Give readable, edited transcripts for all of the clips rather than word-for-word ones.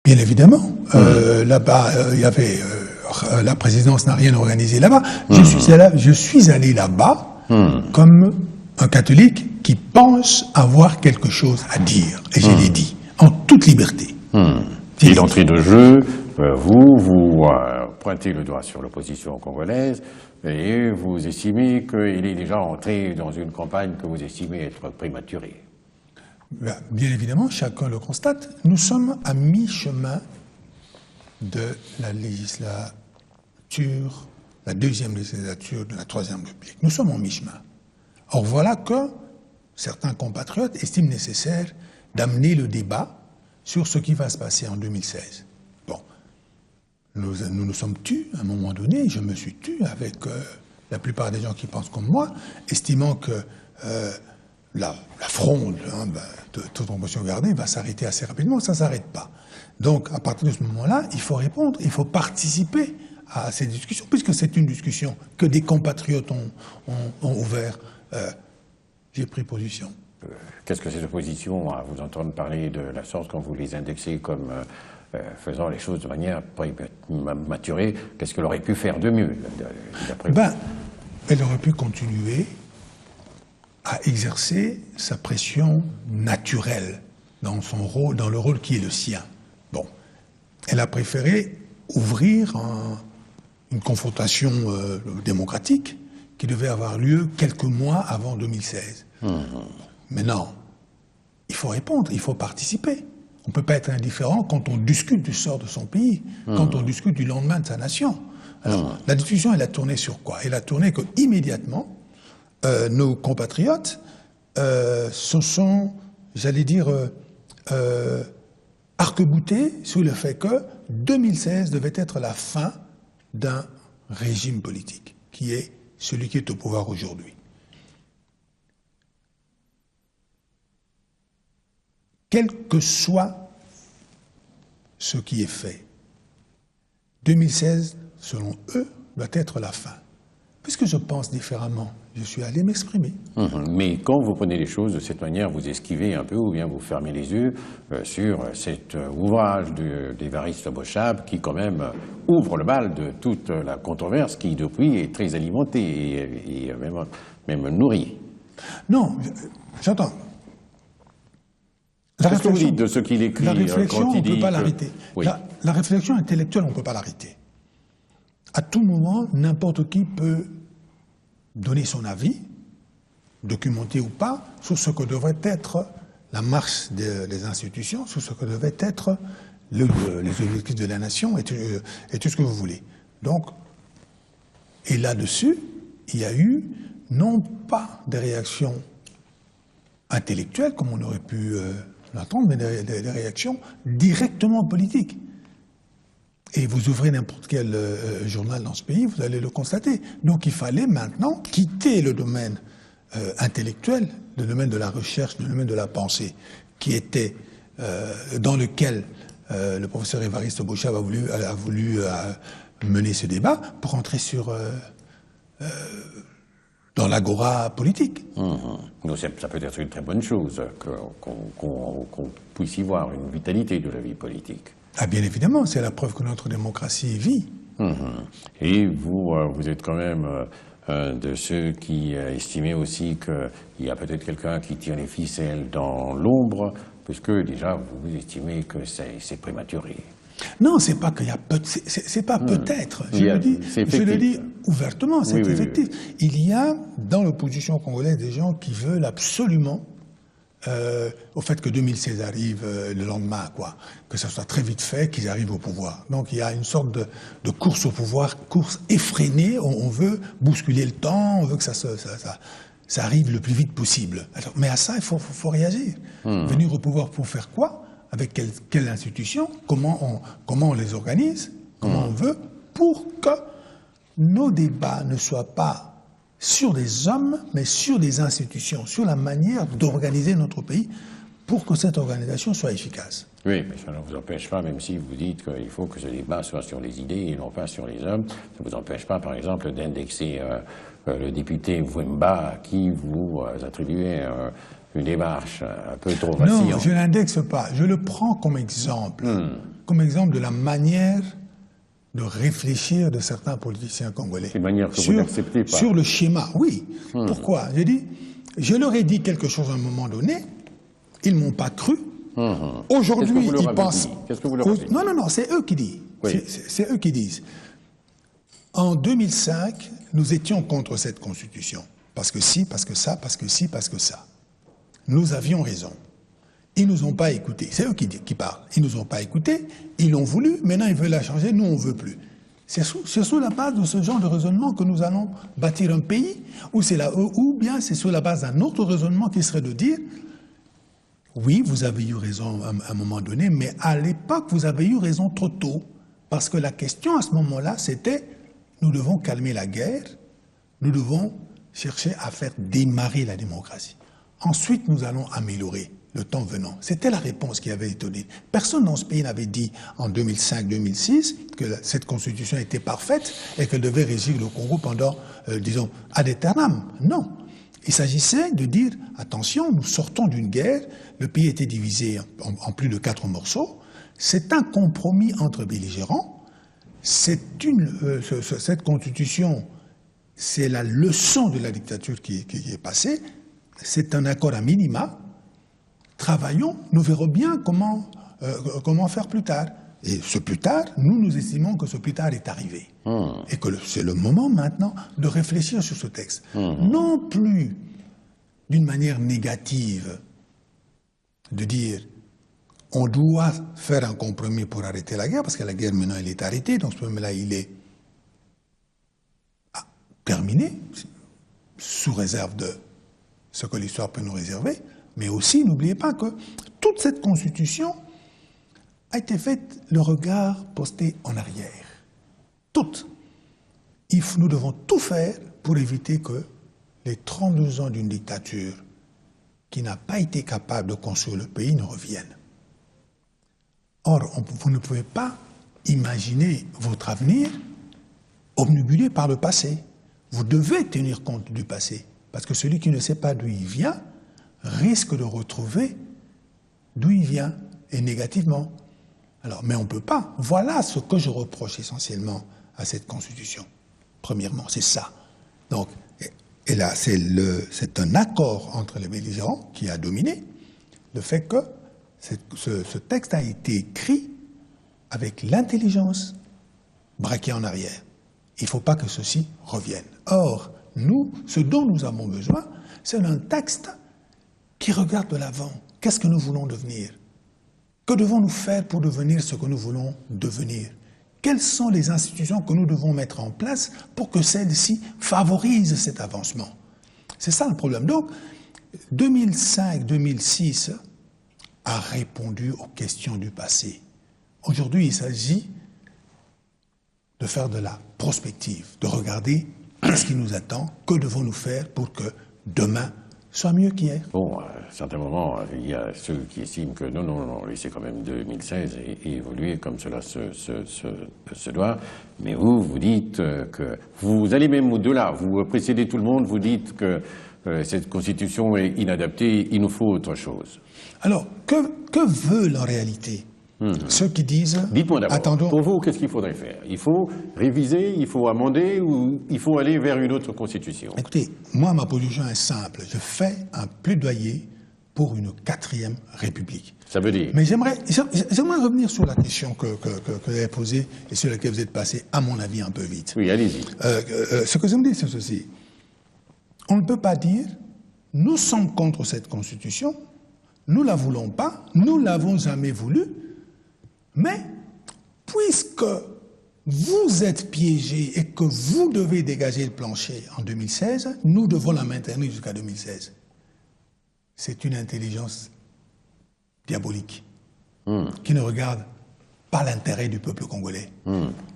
Bien évidemment. Là-bas, il y avait... la présidence n'a rien organisé là-bas. Je suis allé là-bas comme un catholique qui pense avoir quelque chose à dire. Et je l'ai dit, en toute liberté. Et d'entrée de jeu, vous pointez le doigt sur l'opposition congolaise et vous estimez qu'il est déjà entré dans une campagne que vous estimez être prématurée. Bien évidemment, chacun le constate, nous sommes à mi-chemin de la législature, la deuxième législature de la Troisième République. Nous sommes en mi-chemin. Or voilà que certains compatriotes estiment nécessaire d'amener le débat sur ce qui va se passer en 2016. Bon, nous nous sommes tus à un moment donné, je me suis tu avec la plupart des gens qui pensent comme moi, estimant que la fronde de toute promotion gardée va s'arrêter assez rapidement, ça ne s'arrête pas. Donc, à partir de ce moment-là, il faut répondre, il faut participer à ces discussions, puisque c'est une discussion que des compatriotes ont ouvert. J'ai pris position. Qu'est-ce que cette opposition, à vous entendre parler de la sorte quand vous les indexez comme faisant les choses de manière prématurée, qu'est-ce qu'elle aurait pu faire de mieux, d'après vous? Elle aurait pu continuer à exercer sa pression naturelle dans son rôle, dans le rôle qui est le sien. Bon, elle a préféré ouvrir une confrontation démocratique qui devait avoir lieu quelques mois avant 2016. Maintenant, il faut répondre, il faut participer. On ne peut pas être indifférent quand on discute du sort de son pays, quand on discute du lendemain de sa nation. Alors, la discussion, elle a tourné sur quoi? Elle a tourné que immédiatement, nos compatriotes se sont, j'allais dire, arc-boutés sur le fait que 2016 devait être la fin d'un régime politique, qui est celui qui est au pouvoir aujourd'hui. Quel que soit ce qui est fait, 2016, selon eux, doit être la fin. Puisque je pense différemment, je suis allé m'exprimer. Mais quand vous prenez les choses de cette manière, vous esquivez un peu ou bien vous fermez les yeux sur cet ouvrage d'Évariste Bochab qui quand même ouvre le bal de toute la controverse qui depuis est très alimentée et même nourrie. Non, j'entends. Qu'est-ce que vous dites de ce qu'il écrit quand il dit... La réflexion, on ne peut pas l'arrêter. Oui. La réflexion intellectuelle, on ne peut pas l'arrêter. À tout moment, n'importe qui peut donner son avis, documenté ou pas, sur ce que devrait être la marche des institutions, sur ce que devait être les objectifs de la nation et tout ce que vous voulez. Donc, et là-dessus, il y a eu non pas des réactions intellectuelles, comme on aurait pu l'entendre, mais des réactions directement politiques. Et vous ouvrez n'importe quel journal dans ce pays, vous allez le constater. Donc il fallait maintenant quitter le domaine intellectuel, le domaine de la recherche, le domaine de la pensée, qui était dans lequel le professeur Évariste Bochab a voulu mener ce débat, pour entrer dans l'agora politique. Donc ça peut être une très bonne chose, qu'on puisse y voir une vitalité de la vie politique. Ah, bien évidemment, c'est la preuve que notre démocratie vit. Et vous êtes quand même de ceux qui estimaient aussi qu'il y a peut-être quelqu'un qui tire les ficelles dans l'ombre, puisque déjà vous estimez que c'est prématuré. Non, c'est pas qu'il y a c'est pas peut-être. Je le dis ouvertement, c'est effectif. Il y a dans l'opposition congolaise des gens qui veulent absolument au fait que 2016 arrive le lendemain, quoi, que ça soit très vite fait, qu'ils arrivent au pouvoir. Donc il y a une sorte de course au pouvoir, course effrénée. On veut bousculer le temps, on veut que ça arrive le plus vite possible. Alors, mais à ça, il faut réagir. Venir au pouvoir pour faire quoi? Avec quelle institution? Comment on les organise? Comment on veut? Pour que nos débats ne soient pas sur des hommes, mais sur des institutions, sur la manière d'organiser notre pays pour que cette organisation soit efficace. Oui, mais ça ne vous empêche pas, même si vous dites qu'il faut que ce débat soit sur les idées et non pas sur les hommes, ça ne vous empêche pas, par exemple, d'indexer le député Wemba à qui vous attribuez une démarche un peu trop vacillante. Non, je ne l'indexe pas. Je le prends comme exemple. comme exemple de la manière de réfléchir de certains politiciens congolais. Une manière que vous n'acceptez pas. Sur le schéma, oui. Pourquoi? Je leur ai dit quelque chose à un moment donné, ils ne m'ont pas cru. Aujourd'hui, ils pensent... Qu'est-ce que vous leur avez dit? Non, c'est eux qui disent. Oui. C'est eux qui disent. En 2005, nous étions contre cette constitution. Parce que si, parce que ça, parce que si, parce que ça. Nous avions raison. Ils ne nous ont pas écoutés. C'est eux qui parlent. Ils ne nous ont pas écoutés, ils l'ont voulu, maintenant ils veulent la changer, nous on ne veut plus. C'est sur la base de ce genre de raisonnement que nous allons bâtir un pays, ou bien c'est sur la base d'un autre raisonnement qui serait de dire oui, vous avez eu raison à un moment donné, mais à l'époque, vous avez eu raison trop tôt. Parce que la question à ce moment-là, c'était nous devons calmer la guerre, nous devons chercher à faire démarrer la démocratie. Ensuite, nous allons améliorer le temps venant. C'était la réponse qui avait été donnée. Personne dans ce pays n'avait dit en 2005-2006 que cette constitution était parfaite et qu'elle devait régir le Congo pendant, disons, ad aeternam. Non. Il s'agissait de dire, attention, nous sortons d'une guerre, le pays était divisé en plus de 4 morceaux, c'est un compromis entre belligérants, cette constitution, c'est la leçon de la dictature qui est passée, c'est un accord à minima, travaillons, nous verrons bien comment faire plus tard. Et ce plus tard, nous estimons que ce plus tard est arrivé. Et que c'est le moment maintenant de réfléchir sur ce texte. Non plus d'une manière négative, de dire on doit faire un compromis pour arrêter la guerre, parce que la guerre maintenant elle est arrêtée, donc ce moment-là il est terminé, sous réserve de ce que l'histoire peut nous réserver. Mais aussi, n'oubliez pas que toute cette constitution a été faite le regard posté en arrière. Toute. Nous devons tout faire pour éviter que les 32 ans d'une dictature qui n'a pas été capable de construire le pays ne reviennent. Or, vous ne pouvez pas imaginer votre avenir obnubilé par le passé. Vous devez tenir compte du passé, parce que celui qui ne sait pas d'où il vient risque de retrouver d'où il vient, et négativement. Alors, mais on ne peut pas. Voilà ce que je reproche essentiellement à cette Constitution. Premièrement, c'est ça. Donc, et là, c'est un accord entre les belligérants qui a dominé le fait que ce texte a été écrit avec l'intelligence braquée en arrière. Il ne faut pas que ceci revienne. Or, nous, ce dont nous avons besoin, c'est un texte qui regarde de l'avant. Qu'est-ce que nous voulons devenir? Que devons-nous faire pour devenir ce que nous voulons devenir? Quelles sont les institutions que nous devons mettre en place pour que celles-ci favorisent cet avancement? C'est ça le problème. Donc, 2005-2006 a répondu aux questions du passé. Aujourd'hui, il s'agit de faire de la prospective, de regarder qu'est-ce qui nous attend, que devons-nous faire pour que demain soit mieux qu'hier. Bon, à certains moments, il y a ceux qui estiment que non, laissez quand même 2016 et évoluer comme cela se doit. Mais vous dites que vous allez même au-delà, vous précédez tout le monde, vous dites que cette constitution est inadaptée, il nous faut autre chose. Alors, que veulent en réalité ceux qui disent... Dites-moi d'abord, pour vous, qu'est-ce qu'il faudrait faire? Il faut réviser, il faut amender ou il faut aller vers une autre constitution? Écoutez, moi, ma position est simple. Je fais un plaidoyer pour une 4e République. Ça veut dire? Mais j'aimerais revenir sur la question que vous avez posée et sur laquelle vous êtes passé, à mon avis, un peu vite. Oui, allez-y. Ce que je me dis, c'est ceci. On ne peut pas dire, nous sommes contre cette constitution, nous ne la voulons pas, nous ne l'avons jamais voulu, mais puisque vous êtes piégés et que vous devez dégager le plancher en 2016, nous devons la maintenir jusqu'à 2016. C'est une intelligence diabolique qui ne regarde pas l'intérêt du peuple congolais.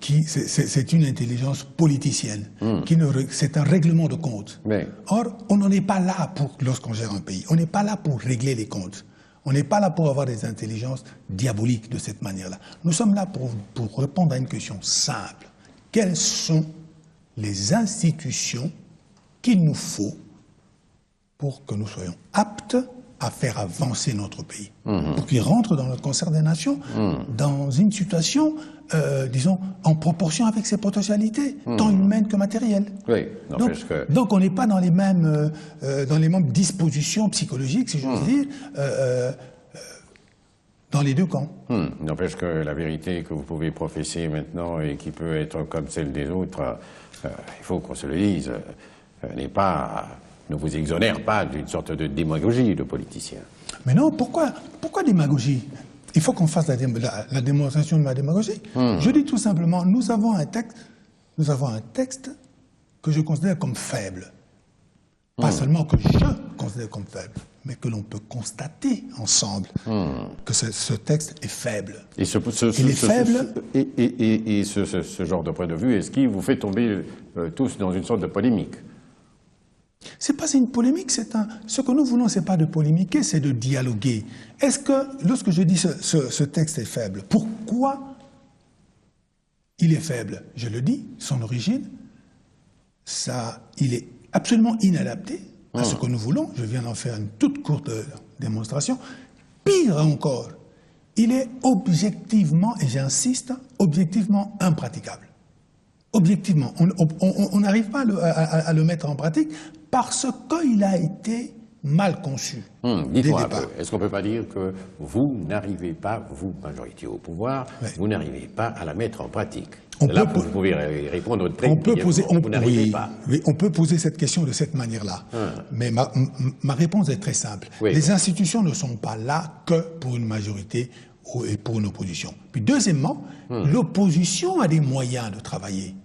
C'est une intelligence politicienne. C'est un règlement de comptes. Mais... Or, on n'en est pas là lorsqu'on gère un pays. On n'est pas là pour régler les comptes. On n'est pas là pour avoir des intelligences diaboliques de cette manière-là. Nous sommes là pour répondre à une question simple. Quelles sont les institutions qu'il nous faut pour que nous soyons aptes à faire avancer notre pays, pour qu'il rentre dans le concert des nations, dans une situation, disons, en proportion avec ses potentialités, tant humaines que matérielles. Oui, donc on n'est pas dans les mêmes dispositions psychologiques, si j'ose dire, dans les deux camps. N'empêche que la vérité que vous pouvez professer maintenant et qui peut être comme celle des autres, il faut qu'on se le dise, ne vous exonère pas d'une sorte de démagogie de politicien. Mais non, pourquoi démagogie? Il faut qu'on fasse la démonstration de ma démagogie. Je dis tout simplement, nous avons un texte que je considère comme faible. Pas seulement que je considère comme faible, mais que l'on peut constater ensemble que ce texte est faible. Et ce genre de point de vue, est-ce qu'il vous fait tomber tous dans une sorte de polémique? C'est pas une polémique, ce que nous voulons, c'est pas de polémiquer, c'est de dialoguer. Est-ce que, lorsque je dis ce texte est faible, pourquoi il est faible? Je le dis, son origine, il est absolument inadapté à ce que nous voulons. Je viens d'en faire une toute courte démonstration. Pire encore, il est objectivement, et j'insiste, objectivement impraticable. Objectivement, on n'arrive pas à le mettre en pratique parce qu'il a été mal conçu. Dites-moi un peu, est-ce qu'on ne peut pas dire que vous n'arrivez pas, vous, majorité au pouvoir, vous n'arrivez pas à la mettre en pratique? Là, vous pouvez répondre très clairement, vous n'arrivez pas. Oui, on peut poser cette question de cette manière-là. Mais ma réponse est très simple. Les institutions ne sont pas là que pour une majorité et pour une opposition. Puis deuxièmement, l'opposition a des moyens de travailler.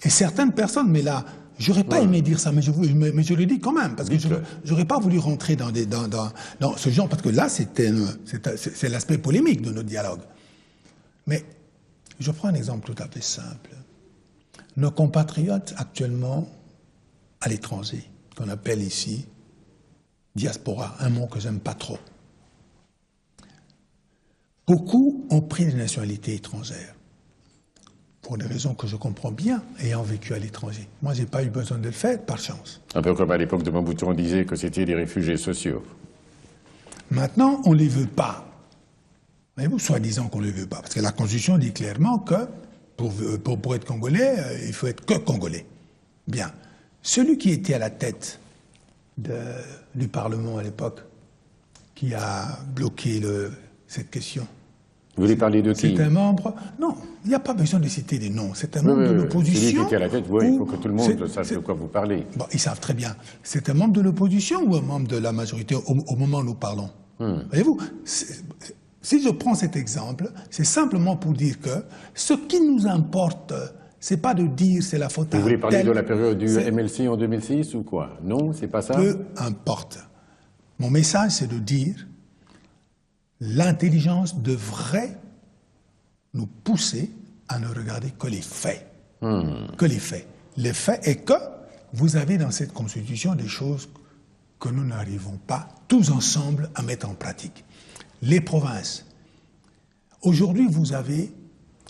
Et certaines personnes, mais là, j'aurais pas aimé dire ça, mais je le dis quand même, parce que j'aurais pas voulu rentrer dans ce genre, parce que là, c'est l'aspect polémique de notre dialogue. Mais je prends un exemple tout à fait simple. Nos compatriotes actuellement à l'étranger, qu'on appelle ici diaspora, un mot que j'aime pas trop. Beaucoup ont pris des nationalités étrangères, pour des raisons que je comprends bien, ayant vécu à l'étranger. Moi, j'ai pas eu besoin de le faire, par chance. Un peu comme à l'époque de Mobutu, on disait que c'était des réfugiés sociaux. Maintenant, on les veut pas. Voyez-vous, soi-disant qu'on les veut pas. Parce que la Constitution dit clairement que, pour être Congolais, il faut être que Congolais. Bien. Celui qui était à la tête du Parlement à l'époque, qui a bloqué cette question, vous voulez parler de qui? C'est un membre... Non, il n'y a pas besoin de citer des noms. C'est un membre de l'opposition... Celui qui était à la tête, il faut que tout le monde sache de quoi vous parlez. Bon, ils savent très bien. C'est un membre de l'opposition ou un membre de la majorité au moment où nous parlons? Voyez-vous, si je prends cet exemple, c'est simplement pour dire que ce qui nous importe, c'est pas de dire c'est la faute à... Vous voulez parler de la période du MLC en 2006 ou quoi? Non, c'est pas ça? Peu importe. Mon message, c'est de dire... L'intelligence devrait nous pousser à ne regarder que les faits. Que les faits. Les faits est que vous avez dans cette Constitution des choses que nous n'arrivons pas tous ensemble à mettre en pratique. Les provinces. Aujourd'hui, vous avez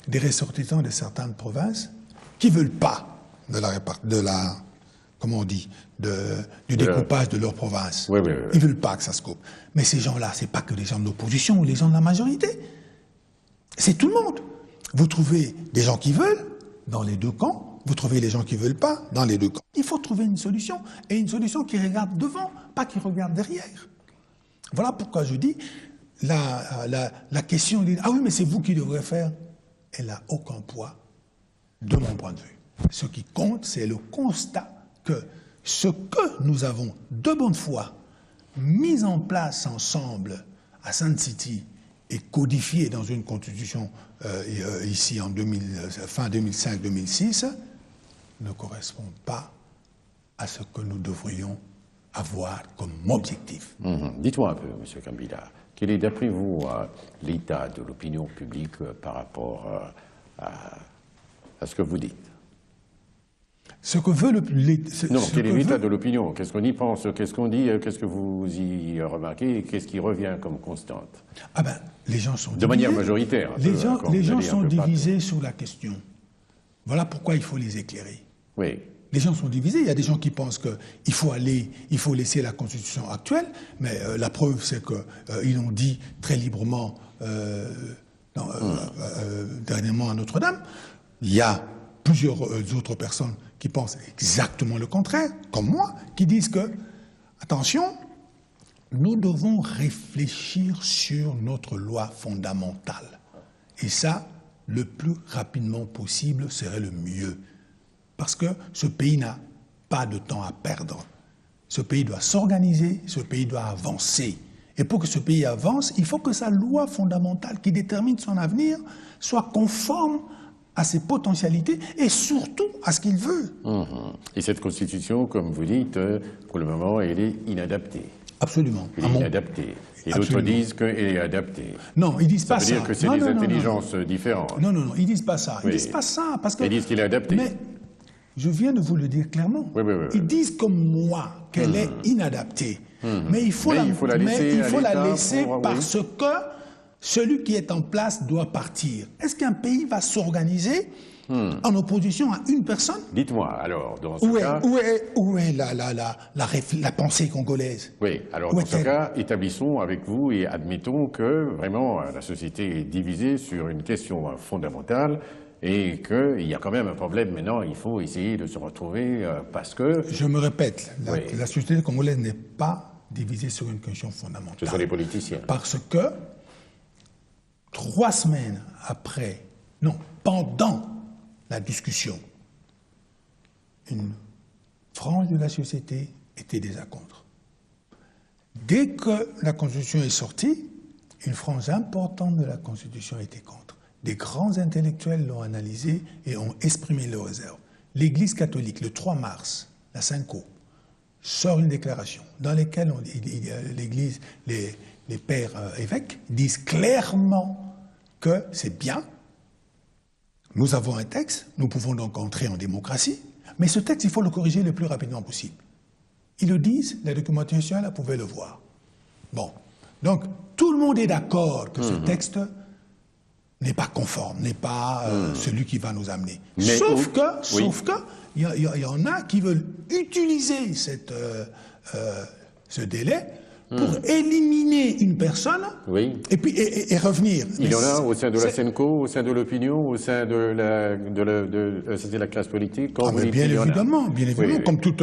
des ressortissants de certaines provinces qui ne veulent pas comment on dit, du découpage de leur province. Oui. Ils ne veulent pas que ça se coupe. Mais ces gens-là, ce n'est pas que les gens de l'opposition ou les gens de la majorité. C'est tout le monde. Vous trouvez des gens qui veulent dans les deux camps, vous trouvez les gens qui ne veulent pas dans les deux camps. Il faut trouver une solution, et une solution qui regarde devant, pas qui regarde derrière. Voilà pourquoi je dis, la question, ah oui, mais c'est vous qui devrez faire, elle n'a aucun poids de mon point de vue. Ce qui compte, c'est le constat que ce que nous avons de bonne foi mis en place ensemble à Sun City et codifié dans une constitution ici en fin 2005-2006 ne correspond pas à ce que nous devrions avoir comme objectif. Dites-moi un peu, M. Kambila, quel est d'après vous l'état de l'opinion publique par rapport à ce que vous dites? Ce que veut quel est l'état de l'opinion? Qu'est-ce qu'on y pense? Qu'est-ce qu'on dit? Qu'est-ce que vous y remarquez? Qu'est-ce qui revient comme constante? Ah ben, les gens sont de manière majoritaire. Les gens sont divisés sur la question. Voilà pourquoi il faut les éclairer. Oui. Les gens sont divisés. Il y a des gens qui pensent qu'il faut laisser la Constitution actuelle, mais la preuve, c'est qu'ils l'ont dit très librement dernièrement à Notre-Dame. Il y a plusieurs autres personnes qui pensent exactement le contraire, comme moi, qui disent que, attention, nous devons réfléchir sur notre loi fondamentale. Et ça, le plus rapidement possible serait le mieux. Parce que ce pays n'a pas de temps à perdre. Ce pays doit s'organiser, ce pays doit avancer. Et pour que ce pays avance, il faut que sa loi fondamentale qui détermine son avenir soit conforme à ses potentialités et surtout à ce qu'il veut. Et cette constitution, comme vous dites, pour le moment, elle est inadaptée. Absolument. Elle est inadaptée. Et d'autres disent qu'elle est adaptée. Non, ils disent pas ça. Ça veut dire que c'est des intelligences différentes. Non, ils disent pas ça. Ils disent pas ça parce que. Ils disent qu'il est adapté. Mais je viens de vous le dire clairement. Oui. Ils disent comme moi qu'elle est inadaptée. Mais il faut la laisser parce que celui qui est en place doit partir. Est-ce qu'un pays va s'organiser en opposition à une personne? Dites-moi, alors, dans ce cas... Où est la pensée congolaise? Oui, alors dans ce cas, établissons avec vous et admettons que vraiment la société est divisée sur une question fondamentale et qu'il y a quand même un problème maintenant, il faut essayer de se retrouver parce que... Je me répète, la société congolaise n'est pas divisée sur une question fondamentale. Ce sont les politiciens. Parce que 3 semaines après, non, pendant la discussion, une frange de la société était déjà contre. Dès que la Constitution est sortie, une frange importante de la Constitution était contre. Des grands intellectuels l'ont analysé et ont exprimé leurs réserves. L'Église catholique, le 3 mars, la Synco, sort une déclaration dans laquelle l'Église, les pères évêques disent clairement que c'est bien. Nous avons un texte, nous pouvons donc entrer en démocratie, mais ce texte, il faut le corriger le plus rapidement possible. Ils le disent, la documentation, elle pouvait le voir. Bon, donc tout le monde est d'accord que ce texte n'est pas conforme, n'est pas celui qui va nous amener. Sauf que, il y en a qui veulent utiliser ce délai pour éliminer une personne et puis et revenir. Il y en a au sein de la Senco, au sein de l'opinion, au sein de la classe politique. Bien évidemment, comme toute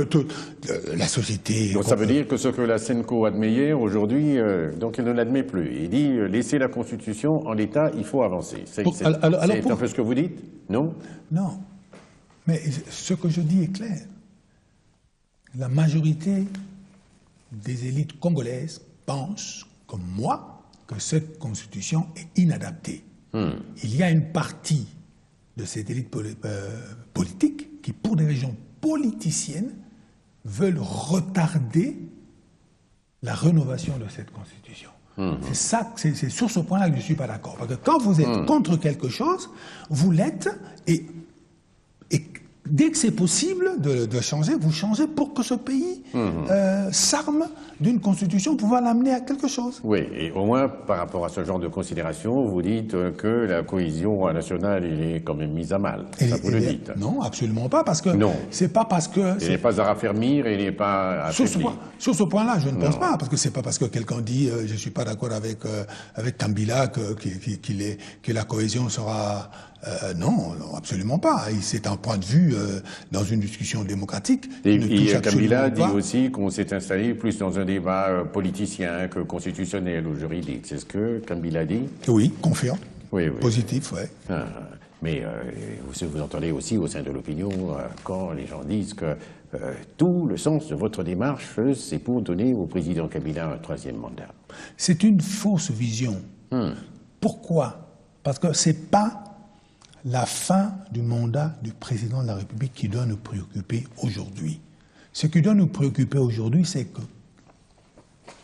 la société. Donc ça veut dire que ce que la Senco admet aujourd'hui, donc elle ne l'admet plus. Il dit laissez la Constitution en l'état, il faut avancer. C'est un peu ce que vous dites, non? Non, mais ce que je dis est clair. La majorité des élites congolaises pensent, comme moi, que cette constitution est inadaptée. Il y a une partie de cette élite politique qui, pour des raisons politiciennes, veulent retarder la rénovation de cette constitution. C'est sur ce point-là que je ne suis pas d'accord. Parce que quand vous êtes contre quelque chose, vous l'êtes et dès que c'est possible de changer, vous changez pour que ce pays s'arme d'une constitution pouvant l'amener à quelque chose. Oui, et au moins, par rapport à ce genre de considération, vous dites que la cohésion nationale est quand même mise à mal. Ça, vous le dites. Non, absolument pas, parce que c'est pas parce que... Elle n'est pas à raffermir, elle n'est pas à sur ce point-là, je ne pense pas, parce que c'est pas parce que quelqu'un dit je suis pas d'accord avec Kabila que la cohésion sera... non, absolument pas. C'est un point de vue dans une discussion démocratique. Et Kabila dit aussi qu'on s'est installé plus dans un débat politicien que constitutionnel ou juridique. C'est ce que Kabila dit? Oui, confirme. Oui. Positif, oui. Mais vous entendez aussi au sein de l'opinion quand les gens disent que tout le sens de votre démarche, c'est pour donner au président Kabila un 3e mandat. C'est une fausse vision. Pourquoi? Parce que c'est pas la fin du mandat du président de la République qui doit nous préoccuper aujourd'hui. Ce qui doit nous préoccuper aujourd'hui, c'est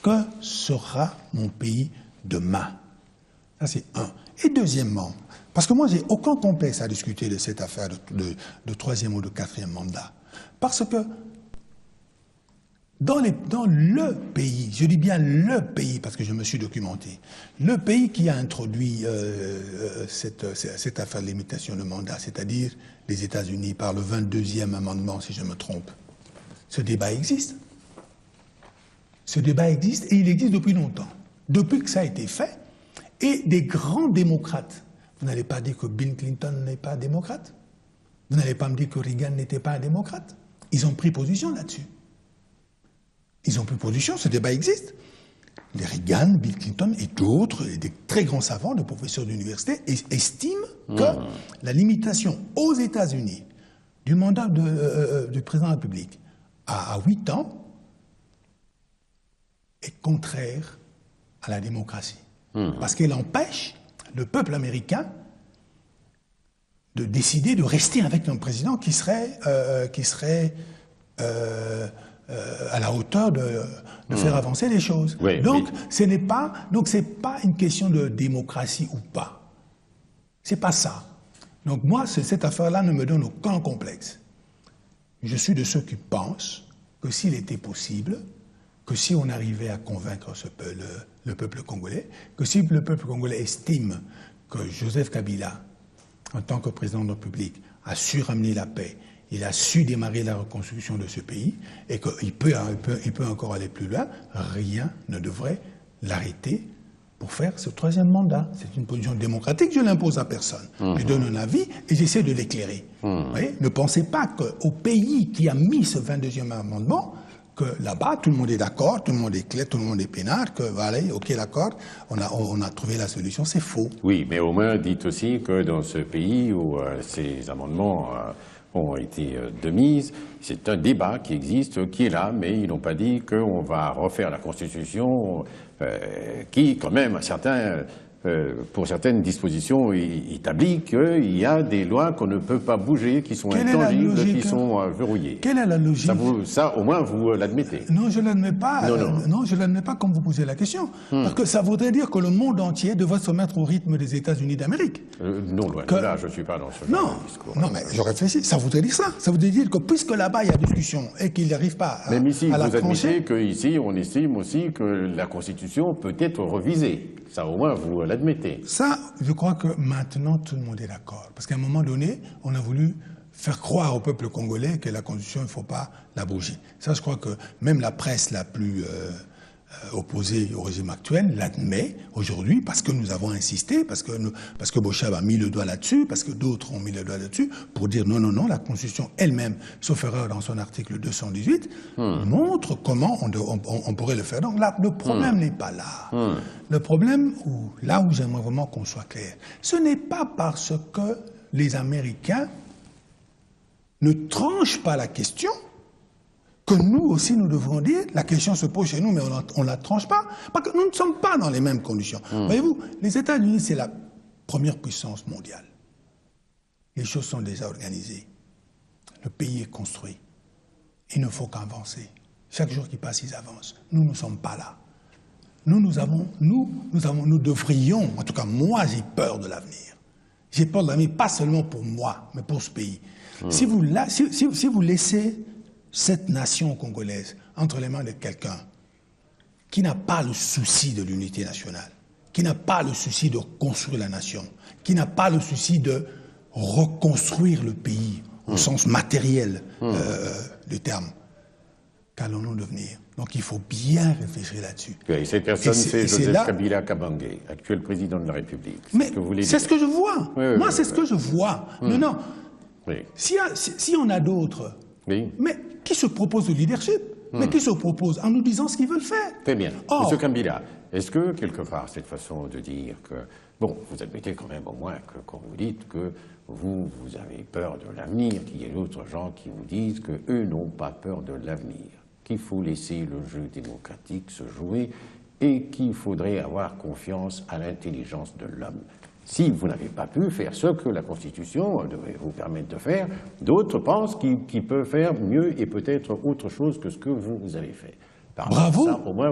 que sera mon pays demain? Ça, c'est un. Et deuxièmement, parce que moi, j'ai aucun complexe à discuter de cette affaire de 3e ou de 4e mandat. Parce que dans le pays, je dis bien le pays parce que je me suis documenté, le pays qui a introduit cette affaire de limitation de mandat, c'est-à-dire les États-Unis par le 22e amendement, si je me trompe, ce débat existe. Ce débat existe et il existe depuis longtemps. Depuis que ça a été fait, et des grands démocrates, vous n'allez pas dire que Bill Clinton n'est pas démocrate? Vous n'allez pas me dire que Reagan n'était pas un démocrate? Ils ont pris position là-dessus. Ils ont pris position, ce débat existe. Les Reagan, Bill Clinton et d'autres, des très grands savants, des professeurs d'université, estiment que la limitation aux États-Unis du mandat du président de la République à 8 ans est contraire à la démocratie. Parce qu'elle empêche le peuple américain de décider de rester avec un président qui serait à la hauteur de faire avancer les choses. Oui, donc, c'est pas une question de démocratie ou pas. C'est pas ça. Donc moi, cette affaire-là ne me donne aucun complexe. Je suis de ceux qui pensent que s'il était possible, que si on arrivait à convaincre le peuple congolais, que si le peuple congolais estime que Joseph Kabila, en tant que président de la République, a su ramener la paix, il a su démarrer la reconstruction de ce pays et qu'il peut encore aller plus loin, rien ne devrait l'arrêter pour faire ce troisième mandat. C'est une position démocratique, je ne l'impose à personne. Je donne un avis et j'essaie de l'éclairer. Ne pensez pas qu'au pays qui a mis ce 22e amendement, que là-bas, tout le monde est d'accord, tout le monde est clair, tout le monde est peinard, que voilà, ok, d'accord, on a trouvé la solution, c'est faux. Oui, mais au moins, dites aussi que dans ce pays où ces amendements ont été de mise, c'est un débat qui existe, qui est là, mais ils n'ont pas dit qu'on va refaire la Constitution qui, quand même, pour certaines dispositions, établit qu'il y a des lois qu'on ne peut pas bouger, qui sont intangibles, qui sont verrouillées. Quelle est la logique? Ça, au moins, vous l'admettez. Non, je ne l'admets pas. Non, je ne l'admets pas comme vous posez la question. Parce que ça voudrait dire que le monde entier devrait se mettre au rythme des États-Unis d'Amérique. Non, loin de là, je ne suis pas dans ce genre de discours. Non, mais je réfléchis. Ça voudrait dire ça. Ça voudrait dire que puisque là-bas, il y a discussion et qu'il n'arrive pas à, même ici, à la vous trancher... admettez qu'ici, on estime aussi que la Constitution peut être revisée. Ça, au moins, vous l'admettez. Ça, je crois que maintenant, tout le monde est d'accord. Parce qu'à un moment donné, on a voulu faire croire au peuple congolais que la Constitution, il ne faut pas la bouger. Ça, je crois que même la presse la plus opposée au régime actuel l'admet aujourd'hui parce que nous avons insisté, parce que Bochab a mis le doigt là-dessus, parce que d'autres ont mis le doigt là-dessus, pour dire non, non, non, la Constitution elle-même, sauf erreur dans son article 218, montre comment on pourrait le faire. Donc là, le problème n'est pas là. Le problème, là où j'aimerais vraiment qu'on soit clair, ce n'est pas parce que les Américains ne tranchent pas la question que nous aussi nous devrons dire, la question se pose chez nous, mais on ne la tranche pas, parce que nous ne sommes pas dans les mêmes conditions. Voyez-vous, les États-Unis, c'est la première puissance mondiale. Les choses sont déjà organisées. Le pays est construit. Il ne faut qu'avancer. Chaque jour qui passe, ils avancent. Nous ne sommes pas là. Nous devrions, en tout cas moi, j'ai peur de l'avenir. J'ai peur de l'avenir, pas seulement pour moi, mais pour ce pays. Si vous laissez cette nation congolaise entre les mains de quelqu'un qui n'a pas le souci de l'unité nationale, qui n'a pas le souci de construire la nation, qui n'a pas le souci de reconstruire le pays au sens matériel du terme, qu'allons-nous devenir? Donc il faut bien réfléchir là-dessus. Et cette personne, c'est Joseph Kabila Kabange, actuel président de la République. Mais c'est ce que je vois. Moi, c'est ce que je vois. Non. Oui. Si on a d'autres... Oui. Mais qui se propose au leadership, mais qui se propose en nous disant ce qu'ils veulent faire. Très bien. Monsieur Kabila, est-ce que, quelque part, cette façon de dire que... Bon, vous admettez quand même au moins que quand vous dites que vous avez peur de l'avenir, qu'il y ait d'autres gens qui vous disent qu'eux n'ont pas peur de l'avenir, qu'il faut laisser le jeu démocratique se jouer et qu'il faudrait avoir confiance à l'intelligence de l'homme. Si vous n'avez pas pu faire ce que la Constitution devrait vous permettre de faire, d'autres pensent qu'il peut faire mieux et peut-être autre chose que ce que vous avez fait. Bravo. Ça, au moins,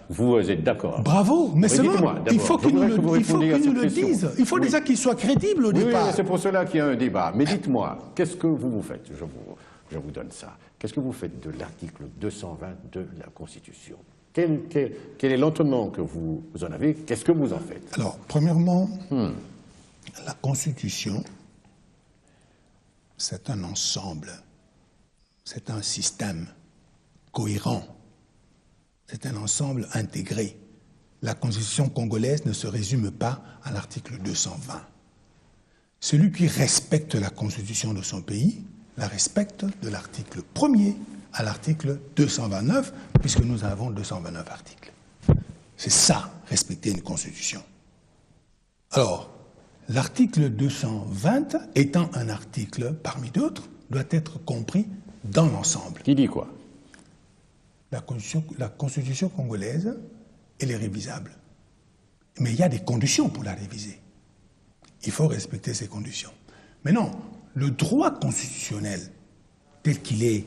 vous êtes d'accord. Bravo, mais seulement, il faut qu'ils nous le disent. Il faut déjà qu'ils soient crédibles au départ. Oui, c'est pour cela qu'il y a un débat. Mais dites-moi, qu'est-ce que vous faites? je vous donne ça. Qu'est-ce que vous faites de l'article 220 de la Constitution? Quel est l'entendement que vous en avez? Qu'est-ce que vous en faites? Alors, premièrement, la Constitution, c'est un ensemble, c'est un système cohérent, c'est un ensemble intégré. La Constitution congolaise ne se résume pas à l'article 220. Celui qui respecte la Constitution de son pays la respecte de l'article 1er à l'article 229, puisque nous avons 229 articles. C'est ça, respecter une Constitution. Alors, l'article 220, étant un article parmi d'autres, doit être compris dans l'ensemble. Qui dit quoi? La Constitution congolaise, elle est révisable. Mais il y a des conditions pour la réviser. Il faut respecter ces conditions. Maintenant, le droit constitutionnel, tel qu'il est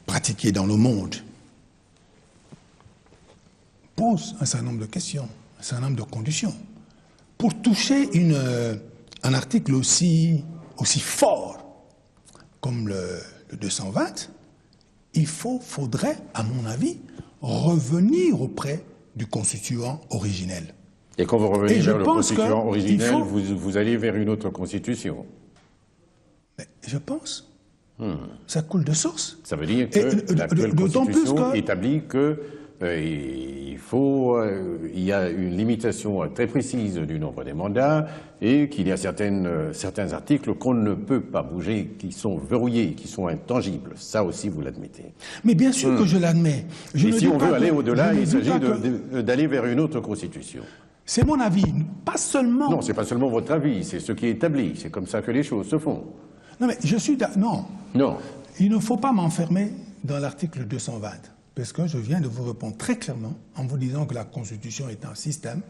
pratiqué dans le monde, pose un certain nombre de questions, un certain nombre de conditions. Pour toucher un article aussi fort comme le 220, il faudrait, à mon avis, revenir auprès du constituant originel. Et quand vous revenez vers le constituant originel, vous allez vers une autre constitution? Mais je pense. Ça coule de source. Ça veut dire que l'actuelle constitution établit que il y a une limitation très précise du nombre des mandats et qu'il y a certains articles qu'on ne peut pas bouger, qui sont verrouillés, qui sont intangibles. Ça aussi, vous l'admettez. Mais bien sûr que je l'admets. Et si on veut aller au-delà, il s'agit d'aller vers une autre constitution. C'est mon avis, pas seulement... Non, c'est pas seulement votre avis, c'est ce qui est établi. C'est comme ça que les choses se font. Non, mais je suis... Non. Non. Il ne faut pas m'enfermer dans l'article 220, parce que je viens de vous répondre très clairement en vous disant que la Constitution est un système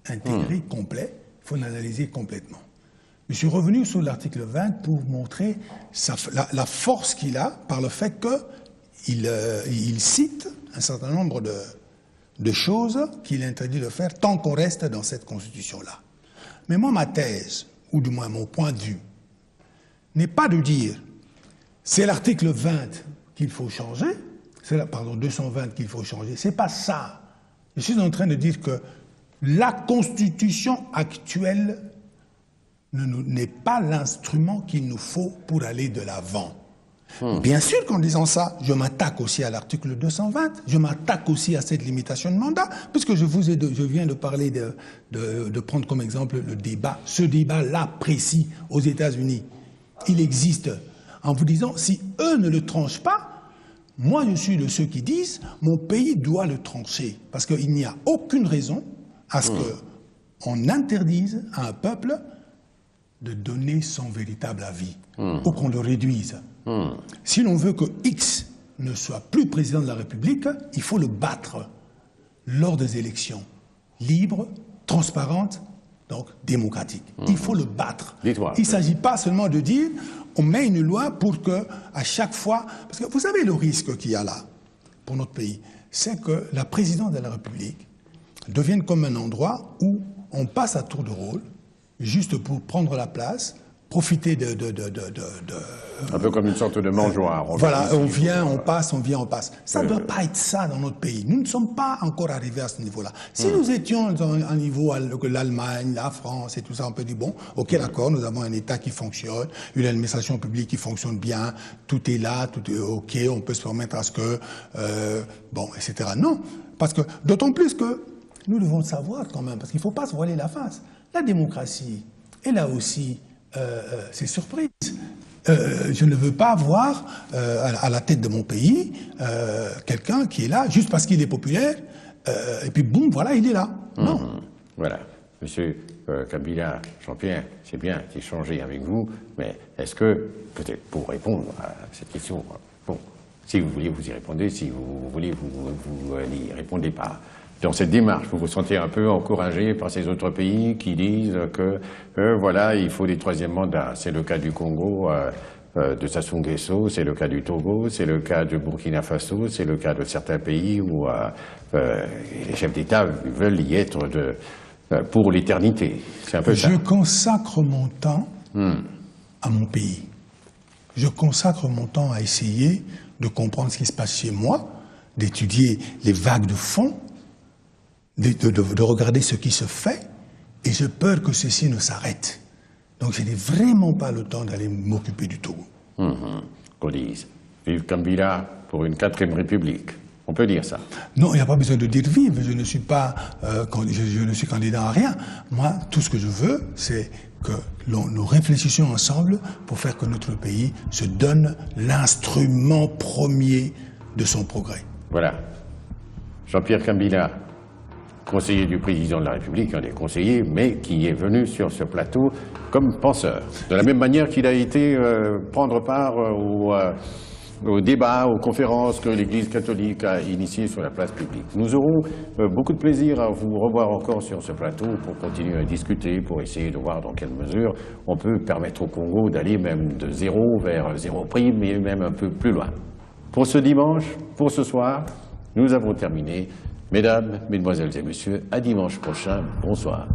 intégré, complet. Il faut l'analyser complètement. Je suis revenu sur l'article 20 pour vous montrer la force qu'il a par le fait qu'il cite un certain nombre de choses qu'il interdit de faire tant qu'on reste dans cette Constitution-là. Mais moi, ma thèse, ou du moins mon point de vue, n'est pas de dire c'est l'article 20 qu'il faut changer, c'est 220 qu'il faut changer. C'est pas ça. Je suis en train de dire que la Constitution actuelle n'est pas l'instrument qu'il nous faut pour aller de l'avant. Bien sûr qu'en disant ça, je m'attaque aussi à l'article 220, je m'attaque aussi à cette limitation de mandat, puisque je viens de parler de prendre comme exemple le débat, ce débat-là précis aux États-Unis. Il existe en vous disant, si eux ne le tranchent pas, moi je suis de ceux qui disent, mon pays doit le trancher, parce qu'il n'y a aucune raison à ce qu'on interdise à un peuple de donner son véritable avis, ou qu'on le réduise. Si l'on veut que X ne soit plus président de la République, il faut le battre lors des élections libres, transparentes, donc démocratiques. Il faut le battre. Il ne s'agit pas seulement de dire on met une loi pour que à chaque fois... Parce que vous savez le risque qu'il y a là pour notre pays, c'est que la présidence de la République devienne comme un endroit où on passe à tour de rôle juste pour prendre la place, profiter un peu comme une sorte de mangeoire. Voilà, on vient, on passe, on vient, on passe. Ça ne doit pas être ça dans notre pays. Nous ne sommes pas encore arrivés à ce niveau-là. Si nous étions à un niveau que l'Allemagne, la France et tout ça, on peut dire, bon, ok, d'accord, nous avons un État qui fonctionne, une administration publique qui fonctionne bien, tout est là, tout est ok, on peut se permettre à ce que, bon, etc. Non, parce que, d'autant plus que nous devons savoir quand même, parce qu'il ne faut pas se voiler la face. La démocratie, elle a aussi ses surprises. Je ne veux pas voir à la tête de mon pays quelqu'un qui est là juste parce qu'il est populaire et puis boum, voilà, il est là. Non. Voilà. Monsieur Kabila, Jean-Pierre, c'est bien d'échanger avec vous, mais est-ce que, peut-être pour répondre à cette question, bon, si vous voulez, vous y répondez, si vous voulez, vous n'y répondez pas. Dans cette démarche, vous vous sentez un peu encouragé par ces autres pays qui disent que, voilà, il faut des troisièmes mandats. C'est le cas du Congo, de Sassou Nguesso, c'est le cas du Togo, c'est le cas du Burkina Faso, c'est le cas de certains pays où les chefs d'État veulent y être pour l'éternité. C'est un peu ça. Je consacre mon temps à mon pays. je consacre mon temps à essayer de comprendre ce qui se passe chez moi, d'étudier les vagues de fond, de regarder ce qui se fait, et j'ai peur que ceci ne s'arrête. Donc je n'ai vraiment pas le temps d'aller m'occuper du Togo. Qu'on dise, vive Kabila pour une 4e République. On peut dire ça. Non, il n'y a pas besoin de dire vive, je ne suis pas, je ne suis candidat à rien. Moi, tout ce que je veux, c'est que nous réfléchissions ensemble pour faire que notre pays se donne l'instrument premier de son progrès. Voilà. Jean-Pierre Kabila, conseiller du président de la République, un des conseillers, mais qui est venu sur ce plateau comme penseur. De la même manière qu'il a été prendre part au débat, aux conférences que l'Église catholique a initiées sur la place publique. Nous aurons beaucoup de plaisir à vous revoir encore sur ce plateau pour continuer à discuter, pour essayer de voir dans quelle mesure on peut permettre au Congo d'aller même de 0 vers 0 prime, et même un peu plus loin. Pour ce dimanche, pour ce soir, nous avons terminé. Mesdames, Mesdemoiselles et Messieurs, à dimanche prochain. Bonsoir.